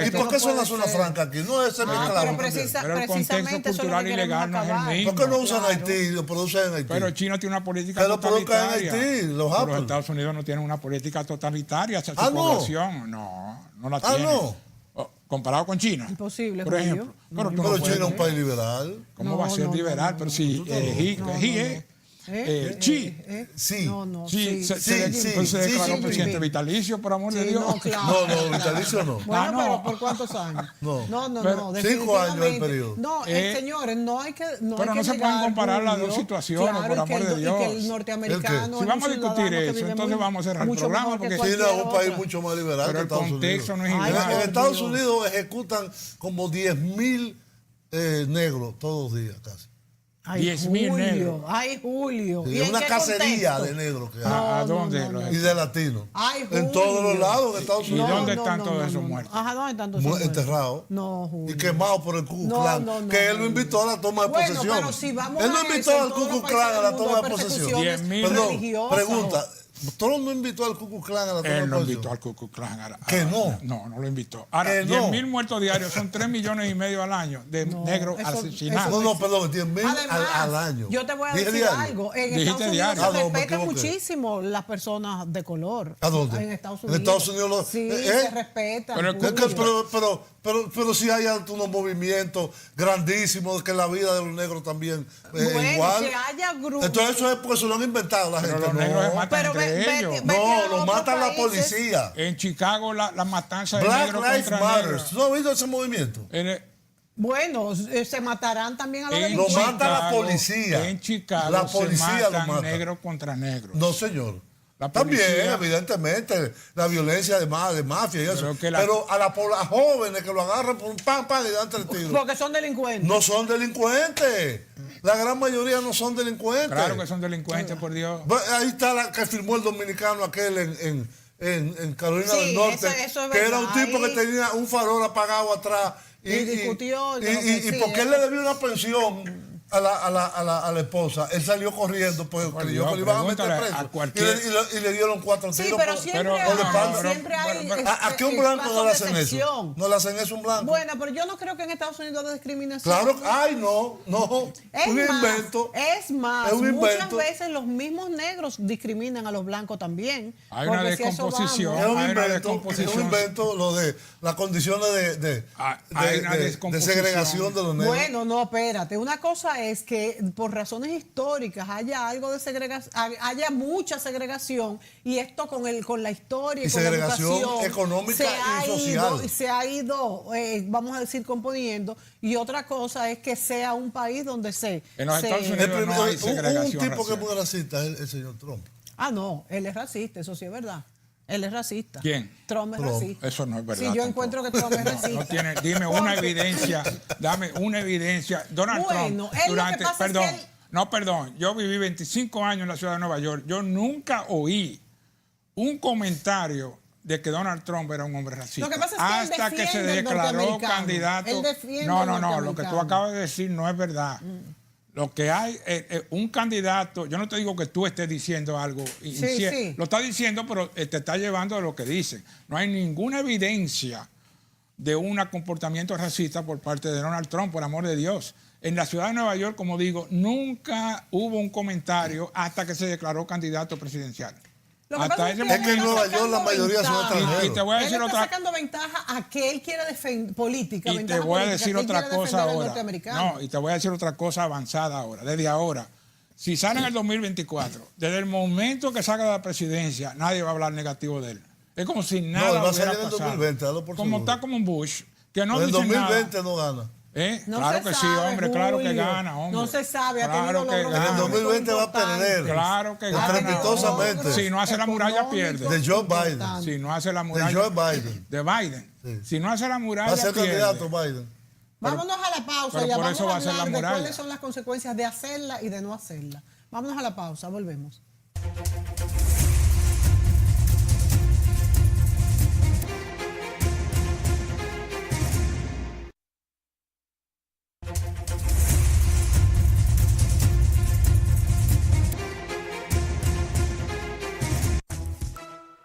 ¿Y por qué son las zonas francas aquí? No es semi-esclavo. Pero el contexto cultural y legal no es el mismo. ¿Por qué no usan Haití? Lo producen en Haití. Pero China tiene una política totalitaria. Los Estados Unidos no tienen una política totalitaria hacia su población. No la tienen. Comparado con China. Imposible, por ejemplo. Pero China es un país liberal. ¿Cómo va a ser liberal? Pero si se declaró presidente vitalicio, por amor de Dios. No, vitalicio no. Bueno, pero ¿por cuántos años? No. 5 años el periodo. No, señores, no hay que. Pero no se pueden comparar las dos situaciones, por amor de Dios. Y que el norteamericano. Si vamos a discutir eso, entonces vamos a cerrar el programa. Porque China es un país mucho más liberal que Estados Unidos. Pero el contexto no es igual. En Estados Unidos ejecutan como 10.000 negros todos los días casi. Ay, 10.000 negros. Ay, Julio. Y ¿Y en una qué cacería contexto? de negros que hay. ¿A dónde? Y de latinos. Ay, Julio. En todos los lados de Estados ¿Y Unidos. dónde están todos esos muertos? Ajá, ¿dónde están todos esos muertos? Enterrados. No, Julio. Y quemados por el Ku Klux No, Klan. no, no, que él no, lo invitó a la toma de Bueno, posesión. pero si vamos él no a invitó eso, en al todos Ku los Klux Klan a la países del toma de mundo hay posesión. 10.000 Perdón, religiosas. pregunta. ¿Trump no invitó al Ku Klux Klan a la toma de Él no posesión? invitó al Ku Klux Klan. ¿Que no? No lo invitó. Ahora, ¿Que no? 10.000 muertos diarios son 3,5 millones al año de negros asesinados. No, perdón, 10.000 Además, al año. Yo te voy a Dije decir diario. algo. En Dijiste Estados Unidos diario. se Ah, no, me respetan equivoqué. muchísimo las personas de color. ¿A dónde? En Estados En Unidos. Estados Unidos Sí, se respetan. Pero sí hay unos movimientos grandísimos que la vida de los negros también Bueno, igual. que haya grupos. Entonces eso es porque se lo han inventado la Pero gente. los negros se matan Pero entre ellos. No, los mata la policía. En Chicago la matanza de Black negros Lives contra Matter. negros. ¿Tú no has visto ese movimiento? Bueno, se matarán también a los En delincuentes. Lo mata la policía. En Chicago La policía se lo matan mata. negros contra negros. No, señor. La También, policía- evidentemente, la violencia de mafia y eso. Pero que Pero a las jóvenes que lo agarran por un pan y dan 3 tiros. Porque son delincuentes. No son delincuentes. La gran mayoría no son delincuentes. Claro que son delincuentes, por Dios. Ahí está la que firmó el dominicano aquel en Carolina Sí, del Norte, eso es que era verdad. un tipo Ahí- que tenía un farol apagado atrás. Y discutió, yo no sé, y sí, porque él eso- le debió una pensión a la esposa, él salió corriendo pues creyó que le iban a meter pregúntale preso. a cualquier- y le dieron 4 Sí, tiros pero por- siempre por la hay, espalda. siempre hay ¿A qué un blanco no le hacen eso? excepción. ¿No le hacen eso a un blanco? Bueno, pero yo no creo que en Estados Unidos haya discriminación. Claro, ay no, Es un más, invento. Es más, Es un muchas invento. veces los mismos negros discriminan a los blancos también. Hay una porque si a eso descomposición. Es un Hay una invento, es descomposición. un invento lo de las condiciones Hay una de descomposición. segregación de los negros. Bueno, no, espérate. Una cosa es que por razones históricas haya algo de segregación, haya mucha segregación y esto con la historia y, Y con la segregación educación económica se y ha social. ido, se ha ido, vamos a decir, componiendo. Y otra cosa es que sea un país donde En los Estados Unidos El no hay un segregación tipo que es racial. muy racista es el señor Trump. Ah, no, él es racista, eso sí es verdad. Él es racista. ¿Quién? Trump es racista. Eso no es verdad. Sí, yo tampoco. encuentro que Trump es racista. No tiene, dime una evidencia, dame una evidencia. Donald Bueno, Trump, él lo que durante, pasa es perdón, que él- perdón, yo viví 25 años en la ciudad de Nueva York. Yo nunca oí un comentario de que Donald Trump era un hombre racista. Lo que pasa es que él hasta que se defiende al declaró norteamericano. candidato. Él defiende No, al lo que tú norteamericano. acabas de decir no es verdad. Lo que hay es un candidato, yo no te digo que tú estés diciendo algo, sí. lo estás diciendo, pero te está llevando a lo que dicen. No hay ninguna evidencia de un comportamiento racista por parte de Donald Trump, por amor de Dios. En la ciudad de Nueva York, como digo, nunca hubo un comentario hasta que se declaró candidato presidencial. Lo que pasa es que Es que en Nueva York la mayoría son extranjeros. Y te voy a decir él está otra sacando ventaja a que él quiere defender política. Y te ventaja voy a política, decir que él otra quiere cosa defender al ahora. norteamericano. No, y te voy a decir otra cosa avanzada ahora, desde ahora. Si sale en el 2024, desde el momento que salga de la presidencia, nadie va a hablar negativo de él. Es como si nada él va a hubiera salir en el pasado. 2020, dalo por como seguro. está como un Bush, que no en el dice 2020 nada. no gana. No Claro se que sí, sabe, hombre, claro que Julio. gana, hombre. No se sabe, ha Claro tenido que logros gana. En el 2020 va a perder. Claro que gana. Estrepitosamente. Si no hace la muralla, pierde. De Joe Biden. Si no hace la De muralla. Joe Biden. De Biden. Sí. Si no hace la muralla, Va a ser pierde. candidato Biden. Vámonos a la pausa. pero Ya por vamos eso a va a ser la hablar de muralla. cuáles son las consecuencias de hacerla y de no hacerla. Vámonos a la pausa, volvemos.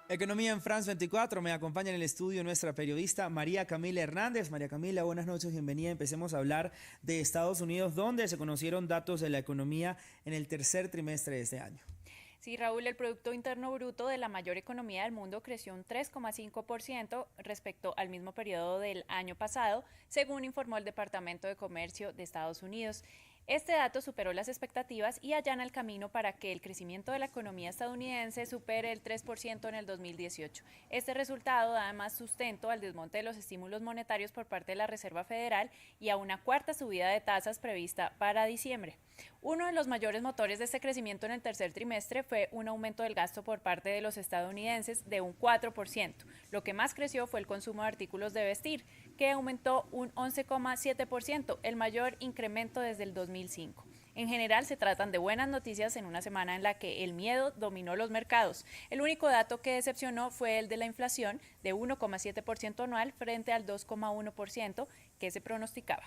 Economía en France 24, me acompaña en el estudio nuestra periodista María Camila Hernández. María Camila, buenas noches, bienvenida. Empecemos a hablar de Estados Unidos, donde se conocieron datos de la economía en el tercer trimestre de este año. Sí, Raúl, el Producto Interno Bruto de la mayor economía del mundo creció un 3,5% respecto al mismo periodo del año pasado, según informó el Departamento de Comercio de Estados Unidos. Este dato superó las expectativas y allana el camino para que el crecimiento de la economía estadounidense supere el 3% en el 2018. Este resultado da además sustento al desmonte de los estímulos monetarios por parte de la Reserva Federal y a una cuarta subida de tasas prevista para diciembre. Uno de los mayores motores de este crecimiento en el tercer trimestre fue un aumento del gasto por parte de los estadounidenses de un 4%. Lo que más creció fue el consumo de artículos de vestir, que aumentó un 11,7%, el mayor incremento desde el 2005. En general, se tratan de buenas noticias en una semana en la que el miedo dominó los mercados. El único dato que decepcionó fue el de la inflación, de 1,7% anual frente al 2,1% que se pronosticaba.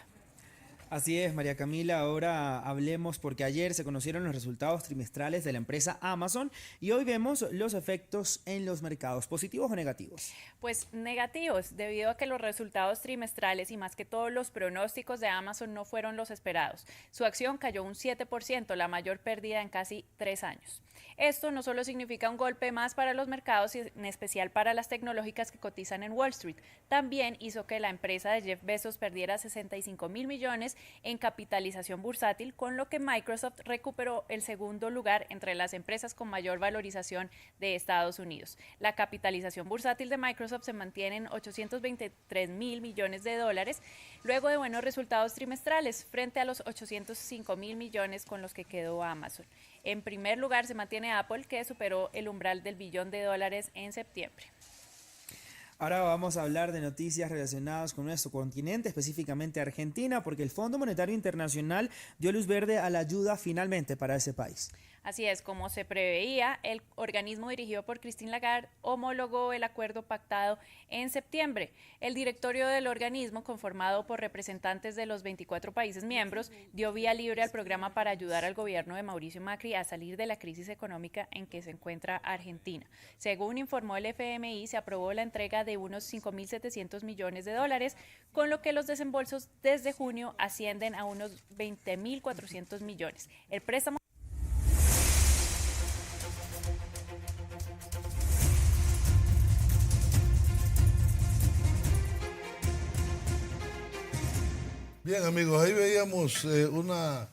Así es, María Camila, ahora hablemos porque ayer se conocieron los resultados trimestrales de la empresa Amazon y hoy vemos los efectos en los mercados, ¿positivos o negativos? Pues negativos, debido a que los resultados trimestrales y más que todo los pronósticos de Amazon no fueron los esperados. Su acción cayó un 7%, la mayor pérdida en casi 3 años. Esto no solo significa un golpe más para los mercados, en especial para las tecnológicas que cotizan en Wall Street, también hizo que la empresa de Jeff Bezos perdiera 65.000 millones en capitalización bursátil, con lo que Microsoft recuperó el segundo lugar entre las empresas con mayor valorización de Estados Unidos. La capitalización bursátil de Microsoft se mantiene en 823.000 millones de dólares, luego de buenos resultados trimestrales, frente a los 805.000 millones con los que quedó Amazon. En primer lugar se mantiene Apple, que superó el umbral del $1 billón en septiembre. Ahora vamos a hablar de noticias relacionadas con nuestro continente, específicamente Argentina, porque el Fondo Monetario Internacional dio luz verde a la ayuda finalmente para ese país. Así es, como se preveía, el organismo dirigido por Christine Lagarde homologó el acuerdo pactado en septiembre. El directorio del organismo, conformado por representantes de los 24 países miembros, dio vía libre al programa para ayudar al gobierno de Mauricio Macri a salir de la crisis económica en que se encuentra Argentina. Según informó el FMI, se aprobó la entrega de unos 5.700 millones de dólares, con lo que los desembolsos desde junio ascienden a unos 20.400 millones. El préstamo Bien, amigos, ahí veíamos una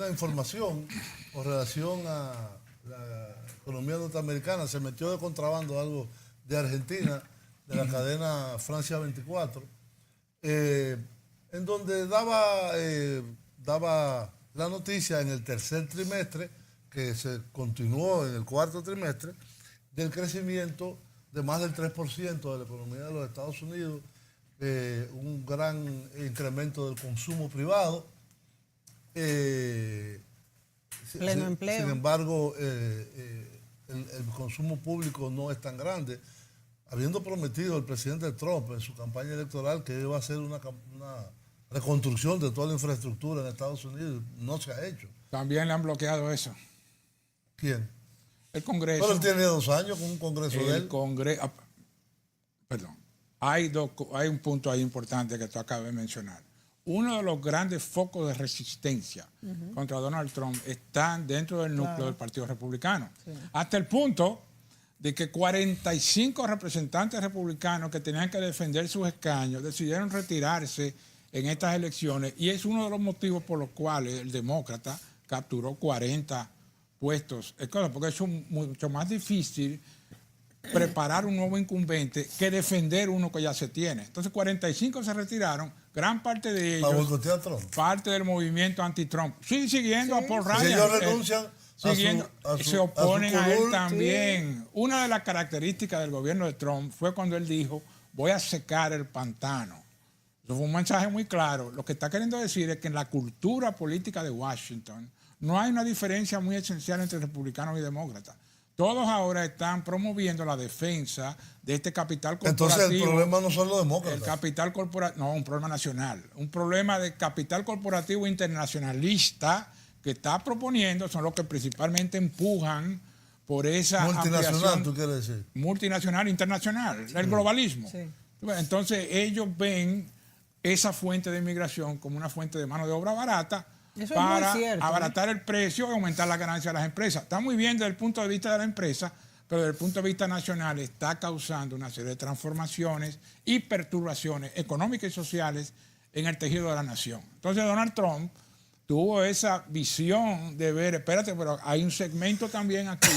información con relación a la economía norteamericana. Se metió de contrabando algo de Argentina, de la cadena Francia 24, en donde daba la noticia en el tercer trimestre, que se continuó en el cuarto trimestre, del crecimiento de más del 3% de la economía de los Estados Unidos, un gran incremento del consumo privado. Pleno empleo. Sin embargo, el consumo público no es tan grande, habiendo prometido el presidente Trump en su campaña electoral que iba a hacer una reconstrucción de toda la infraestructura en Estados Unidos. No se ha hecho. También le han bloqueado eso. ¿Quién? El Congreso. Pero él tiene 2 años con un Congreso de él. Perdón. Hay un punto ahí importante que tú acabas de mencionar. Uno de los grandes focos de resistencia contra Donald Trump están dentro del núcleo del Partido Republicano. Sí. Hasta el punto de que 45 representantes republicanos que tenían que defender sus escaños decidieron retirarse en estas elecciones, y es uno de los motivos por los cuales el demócrata capturó 40 puestos, porque es mucho más difícil preparar un nuevo incumbente que defender uno que ya se tiene. Entonces 45 se retiraron, gran parte de ellos parte del movimiento anti-Trump. Sí, siguiendo a Paul Ryan. Si ellos renuncian se oponen a él también. Sí. Una de las características del gobierno de Trump fue cuando él dijo, voy a secar el pantano. Eso fue un mensaje muy claro. Lo que está queriendo decir es que en la cultura política de Washington no hay una diferencia muy esencial entre republicanos y demócratas. Todos ahora están promoviendo la defensa de este capital corporativo. Entonces el problema no son los demócratas. El capital corporativo, no, un problema nacional. Un problema de capital corporativo internacionalista que está proponiendo, son los que principalmente empujan por esa multinacional, ¿tú quieres decir? Multinacional, internacional, el globalismo. Sí. Entonces ellos ven esa fuente de inmigración como una fuente de mano de obra barata, para abaratar el precio y aumentar la ganancia de las empresas. Está muy bien desde el punto de vista de la empresa, pero desde el punto de vista nacional está causando una serie de transformaciones y perturbaciones económicas y sociales en el tejido de la nación. Entonces Donald Trump tuvo esa visión de ver, espérate, pero hay un segmento también aquí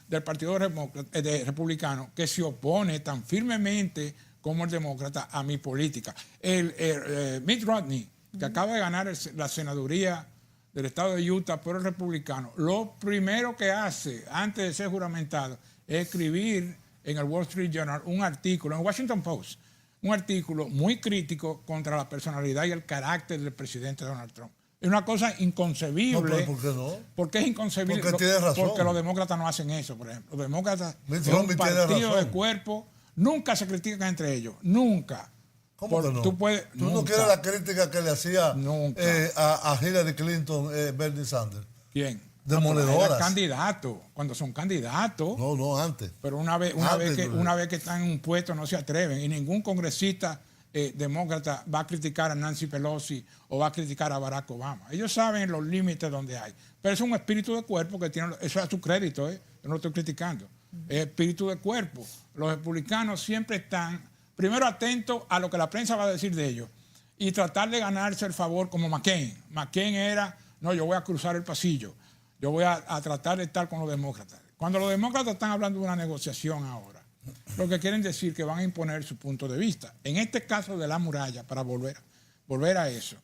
del Partido Republicano que se opone tan firmemente como el demócrata a mi política. Mitt Romney, que acaba de ganar la senaduría del estado de Utah por el republicano, lo primero que hace antes de ser juramentado es escribir en el Wall Street Journal un artículo, en Washington Post, un artículo muy crítico contra la personalidad y el carácter del presidente Donald Trump. Es una cosa inconcebible. No, ¿por qué no? Porque es inconcebible. Porque tiene razón. Porque los demócratas no hacen eso, por ejemplo. Los demócratas Mitt son un Romney tiene partido razón. de cuerpo. Nunca se critican entre ellos. Nunca. ¿Cómo que no? Tú no quieres la crítica que le hacía a Hillary Clinton, Bernie Sanders. ¿Quién? Demoledoras. Candidatos, cuando son candidatos. No, antes. Pero una vez que están en un puesto no se atreven. Y ningún congresista demócrata va a criticar a Nancy Pelosi o va a criticar a Barack Obama. Ellos saben los límites donde hay. Pero es un espíritu de cuerpo que tiene, eso es a su crédito, yo no lo estoy criticando. Es espíritu de cuerpo. Los republicanos siempre están, primero, atentos a lo que la prensa va a decir de ellos y tratar de ganarse el favor como McCain. McCain era, no, yo voy a cruzar el pasillo, yo voy a tratar de estar con los demócratas. Cuando los demócratas están hablando de una negociación ahora, lo que quieren decir que van a imponer su punto de vista. En este caso de la muralla, para volver a eso,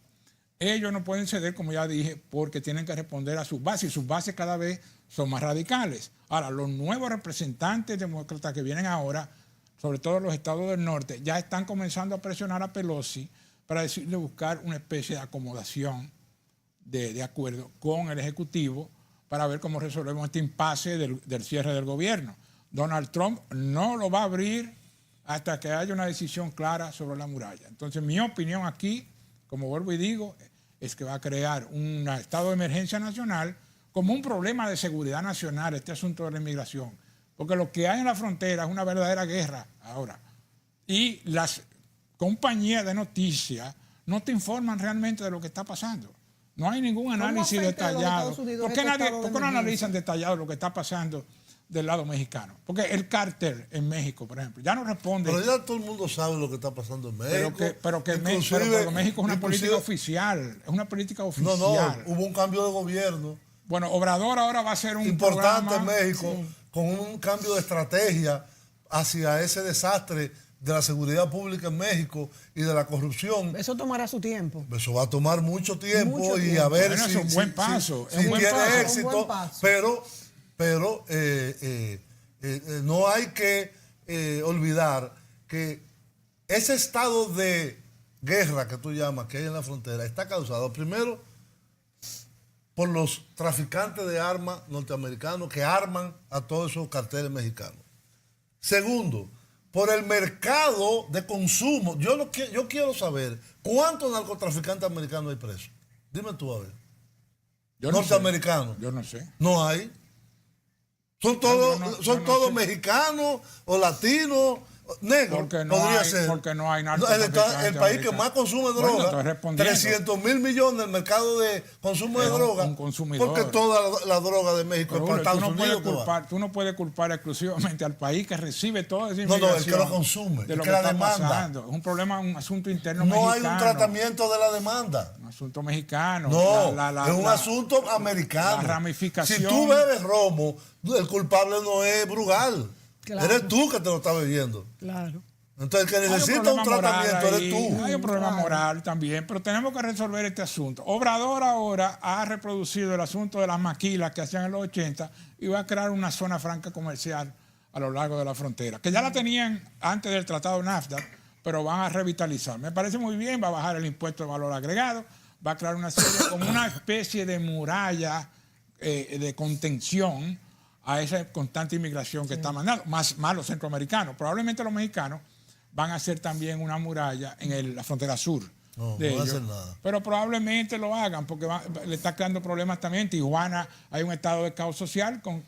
ellos no pueden ceder, como ya dije, porque tienen que responder a sus bases, y sus bases cada vez son más radicales. Ahora, los nuevos representantes demócratas que vienen ahora, sobre todo los estados del norte, ya están comenzando a presionar a Pelosi para decirle buscar una especie de acomodación de acuerdo con el Ejecutivo para ver cómo resolvemos este impasse del cierre del gobierno. Donald Trump no lo va a abrir hasta que haya una decisión clara sobre la muralla. Entonces, mi opinión aquí, como vuelvo y digo, es que va a crear un estado de emergencia nacional como un problema de seguridad nacional, este asunto de la inmigración. Porque lo que hay en la frontera es una verdadera guerra ahora. Y las compañías de noticias no te informan realmente de lo que está pasando. No hay ningún análisis detallado. ¿Por qué no analizan detallado lo que está pasando del lado mexicano? Porque el cártel en México, por ejemplo, ya no responde. Pero ya todo el mundo sabe lo que está pasando en México. Pero México es una política oficial. Es una política oficial. No, hubo un cambio de gobierno. Bueno, Obrador ahora va a ser un importante programa, en México, con un cambio de estrategia hacia ese desastre de la seguridad pública en México y de la corrupción. Eso tomará su tiempo. Eso va a tomar mucho tiempo y a ver si, es un buen paso, si tiene éxito. Pero no hay que olvidar que ese estado de guerra que tú llamas, que hay en la frontera, está causado primero por los traficantes de armas norteamericanos que arman a todos esos carteles mexicanos. Segundo, por el mercado de consumo. Yo quiero saber cuántos narcotraficantes americanos hay presos. Dime tú, a ver. Norteamericanos. Yo no sé. No hay. Son todos mexicanos o latinos. Negro, podría ser. Porque no hay narcotraficantes. El país que más consume droga, 300 mil millones del mercado de consumo de droga. Un consumidor. Porque toda la droga de México es para Estados Unidos. Tú no puedes culpar exclusivamente al país que recibe toda esa inmigración. No, el que lo consume, de lo que la demanda. Pasando. Es un problema, un asunto interno mexicano. No hay un tratamiento de la demanda. Un asunto mexicano. No, es un asunto americano. La ramificación. Si tú bebes romo, el culpable no es Brugal. Claro. Eres tú que te lo estás bebiendo. Claro. Entonces, el que necesita un tratamiento eres tú. Hay un problema moral también, pero tenemos que resolver este asunto. Obrador ahora ha reproducido el asunto de las maquilas que hacían en los 80 y va a crear una zona franca comercial a lo largo de la frontera, que ya la tenían antes del tratado NAFTA, pero van a revitalizar. Me parece muy bien, va a bajar el impuesto de valor agregado, va a crear como una especie de muralla de contención a esa constante inmigración que está mandando, más los centroamericanos. Probablemente los mexicanos van a hacer también una muralla en la frontera sur. No van a hacer nada. Pero probablemente lo hagan porque le está creando problemas también. Tijuana hay un estado de caos social con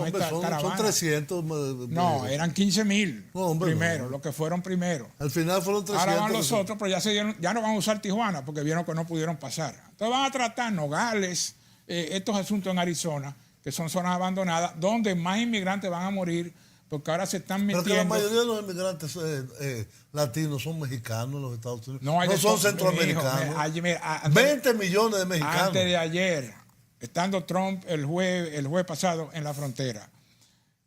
esta caravana. Son 300. No, eran 15,000 primero, los que fueron primero. Al final fueron 300. Ahora van los otros, pero ya no van a usar Tijuana porque vieron que no pudieron pasar. Entonces van a tratar Nogales, estos asuntos en Arizona, que son zonas abandonadas, donde más inmigrantes van a morir, porque ahora se están metiendo... Pero que la mayoría de los inmigrantes latinos son mexicanos en los Estados Unidos. No son centroamericanos. 20 millones de mexicanos. Antes de ayer, estando Trump el jueves pasado en la frontera,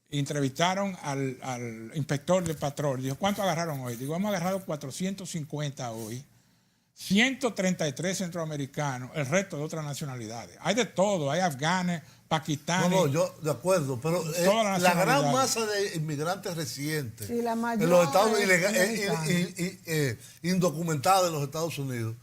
entrevistaron al inspector del patrón. Dijo, ¿cuánto agarraron hoy? Digo, hemos agarrado 450 hoy. 133 centroamericanos, el resto de otras nacionalidades. Hay de todo, hay afganes, pakistaníes. No, yo de acuerdo, pero la gran masa de inmigrantes recientes sí, la en los Estados indocumentados de los Estados Unidos,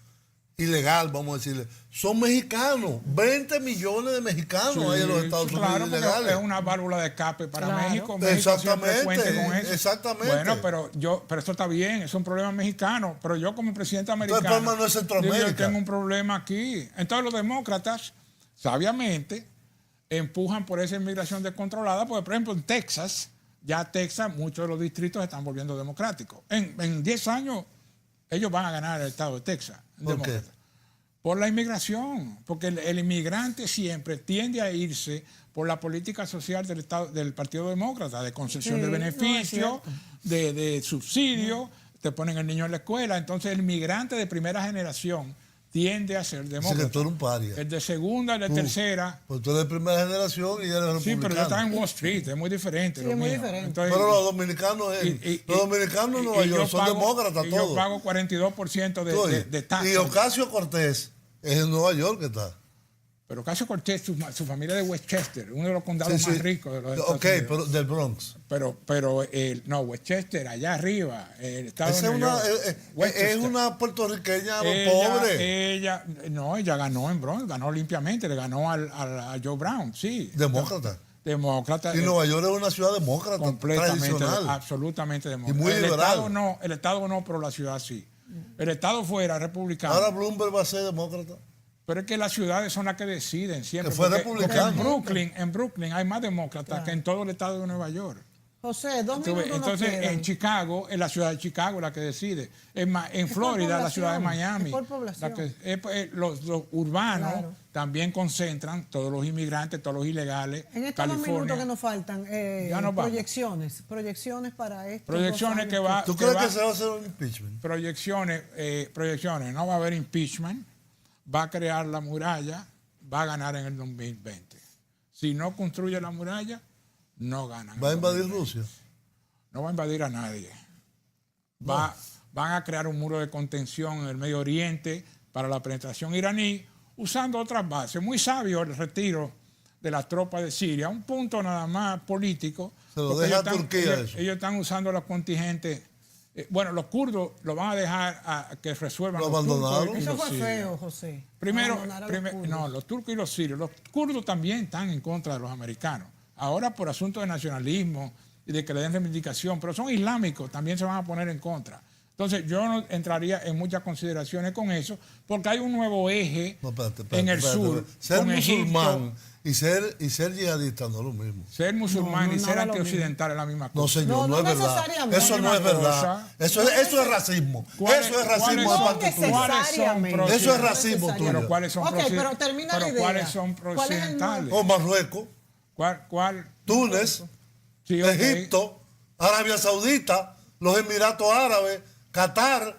ilegal, vamos a decirle, son mexicanos. 20 millones de mexicanos hay en los Estados Unidos ilegales. Es una válvula de escape para México. Exactamente, cuente con eso. Exactamente. Bueno, pero eso está bien, es un problema mexicano, pero yo como presidente americano, el problema no es Centroamérica. Yo tengo un problema aquí. Entonces los demócratas, sabiamente, empujan por esa inmigración descontrolada, porque por ejemplo en Texas, muchos de los distritos están volviendo democráticos. En 10 años ellos van a ganar el estado de Texas. ¿Por qué? Por la inmigración, porque el inmigrante siempre tiende a irse por la política social del Partido Demócrata, de concesión de beneficios, de subsidios, te ponen el niño en la escuela. Entonces el inmigrante de primera generación tiende a ser demócrata. Que tú eres un paria. El de segunda, el de tercera. Pues tú eres de primera generación y eres republicano. Sí, pero yo estaba en Wall Street, es muy diferente. Sí, es muy diferente. Entonces, pero los dominicanos en Nueva York son demócratas todos. Yo pago 42% de taxas. Y Ocasio Cortés es en Nueva York que está. Pero Ocasio Cortés, su familia de Westchester, uno de los condados más ricos de los Estados Unidos. Pero del Bronx. Pero no, Westchester, allá arriba, el estado de New York. Es una puertorriqueña pobre. Ella ganó en Bronx, ganó limpiamente, le ganó a Joe Brown, sí. Demócrata. Demócrata. Y Nueva York es una ciudad demócrata, completamente, tradicional. Absolutamente demócrata. Y muy liberal. El Estado no, pero la ciudad sí. El Estado fuera republicano. Ahora Bloomberg va a ser demócrata. Pero es que las ciudades son las que deciden siempre. Que fue republicano. En Brooklyn hay más demócratas que en todo el estado de Nueva York. José, 2 minutos. Entonces, en Chicago, es la ciudad de Chicago la que decide. En Florida, la ciudad de Miami. Es por población. Los urbanos también concentran todos los inmigrantes, todos los ilegales. En estos 2 minutos que nos faltan, proyecciones para esto. Proyecciones que va. ¿Tú crees que se va a hacer un impeachment? Proyecciones, no va a haber impeachment. Va a crear la muralla, va a ganar en el 2020. Si no construye la muralla, no gana. ¿Va a invadir Rusia? No va a invadir a nadie. Van a crear un muro de contención en el Medio Oriente para la penetración iraní, usando otras bases. Muy sabio el retiro de las tropas de Siria, un punto nada más político. Se lo deja a Turquía eso. Ellos están usando los contingentes. Bueno, los kurdos lo van a dejar a que resuelvan. ¿Lo abandonaron? Eso fue feo, José. Primero, los turcos y los sirios. Los kurdos también están en contra de los americanos. Ahora por asuntos de nacionalismo y de que le den reivindicación, pero son islámicos, también se van a poner en contra. Entonces yo no entraría en muchas consideraciones con eso, porque hay un nuevo eje en el sur. Ser musulmán y ser yihadista no es lo mismo. Ser musulmán y ser antioccidental es la misma cosa. No, señor, no es verdad. Eso no es verdad. Eso es racismo. Eso es racismo de parte tuya. Eso es racismo tuyo. Pero ¿cuáles son pero termina la idea. ¿Cuáles son prooccidentales? O Marruecos. ¿Cuál? Túnez, sí, Egipto, Arabia Saudita, los Emiratos Árabes, Qatar.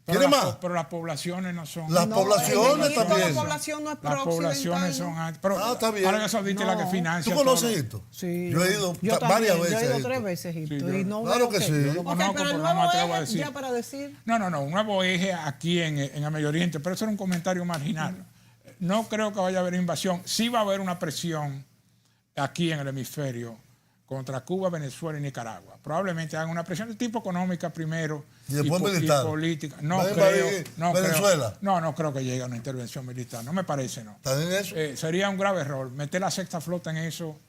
¿Quiere más? Pero las poblaciones no son. Las poblaciones también. La población no es Las poblaciones son. Pero está bien. Arabia Saudita es la que financia. ¿Tú conoces Egipto? Sí. Yo he ido varias veces. Yo he ido 3 veces a Egipto. Sí, y no claro veo que sí. Yo lo conozco, pero pero el no me nuevo atrevo a eje, decir. ya para decir. No, un nuevo eje aquí en el Medio Oriente, pero eso era un comentario marginal. No creo que vaya a haber invasión. Sí va a haber una presión aquí en el hemisferio contra Cuba, Venezuela y Nicaragua. Probablemente hagan una presión de tipo económica primero y después militar. Y política. No creo que llegue a una intervención militar. No me parece, no. ¿Está en eso? Sería un grave error. Meter la sexta flota en eso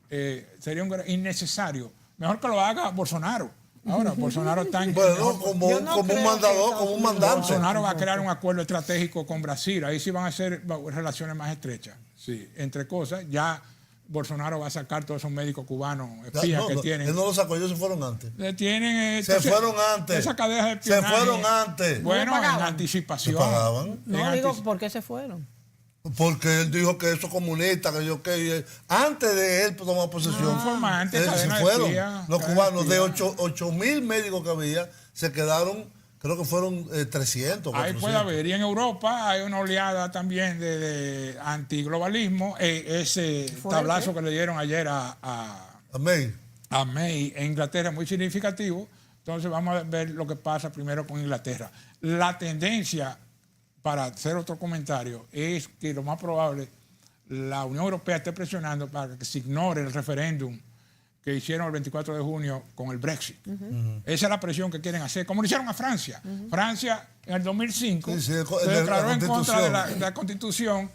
sería innecesario. Mejor que lo haga Bolsonaro. Ahora, Bolsonaro está en... Bueno, como un mandante. Bolsonaro va a crear un acuerdo estratégico con Brasil. Ahí sí van a hacer relaciones más estrechas. Sí, entre cosas. Ya Bolsonaro va a sacar todos esos médicos cubanos espías que tienen. Él no lo sacó, ellos se fueron antes. Se fueron antes. Esa cadena de espionaje. Se fueron antes. Bueno, en anticipación. ¿Se pagaban? No, digo, ¿por qué se fueron? Porque él dijo que eso comunista, que antes de él tomar posesión, se fueron. Los cubanos, de 8.000 médicos que había, se quedaron, creo que fueron 300. Ahí 400. puede haber. Y en Europa hay una oleada también de antiglobalismo. Ese tablazo que le dieron ayer a May en Inglaterra es muy significativo. Entonces vamos a ver lo que pasa primero con Inglaterra. La tendencia para hacer otro comentario, es que lo más probable, la Unión Europea esté presionando para que se ignore el referéndum que hicieron el 24 de junio con el Brexit. Esa es la presión que quieren hacer, como lo hicieron a Francia. Francia en el 2005 se declaró en contra de la Constitución,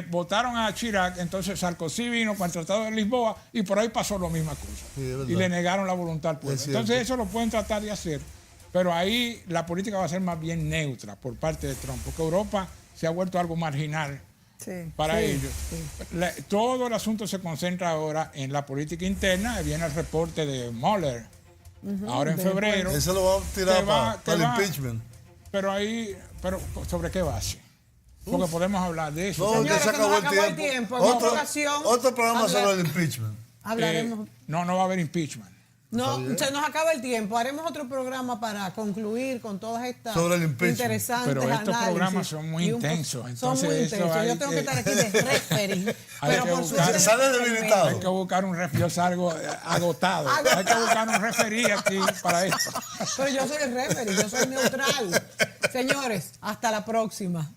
votaron a Chirac, entonces Sarkozy vino con el Tratado de Lisboa y por ahí pasó la misma cosa. Y le negaron la voluntad al pueblo. Entonces eso lo pueden tratar de hacer, pero ahí la política va a ser más bien neutra por parte de Trump, porque Europa se ha vuelto algo marginal para ellos. Todo el asunto se concentra ahora en la política interna. Viene el reporte de Mueller ahora en febrero. Eso lo va a tirar para el impeachment. Pero ¿sobre qué base? Porque podemos hablar de eso. No, ya se acabó el tiempo. Otro programa sobre el impeachment. Hablaremos. No va a haber impeachment. No, se nos acaba el tiempo. Haremos otro programa para concluir con todas estas interesantes pero estos análisis. Programas son muy intensos. Son muy intensos. Yo tengo que estar aquí de referee. Sale debilitado. Hay que buscar un referee. Yo salgo agotado. Hay que buscar un referee aquí para esto. Pero yo soy el referee, yo soy neutral. Señores, hasta la próxima.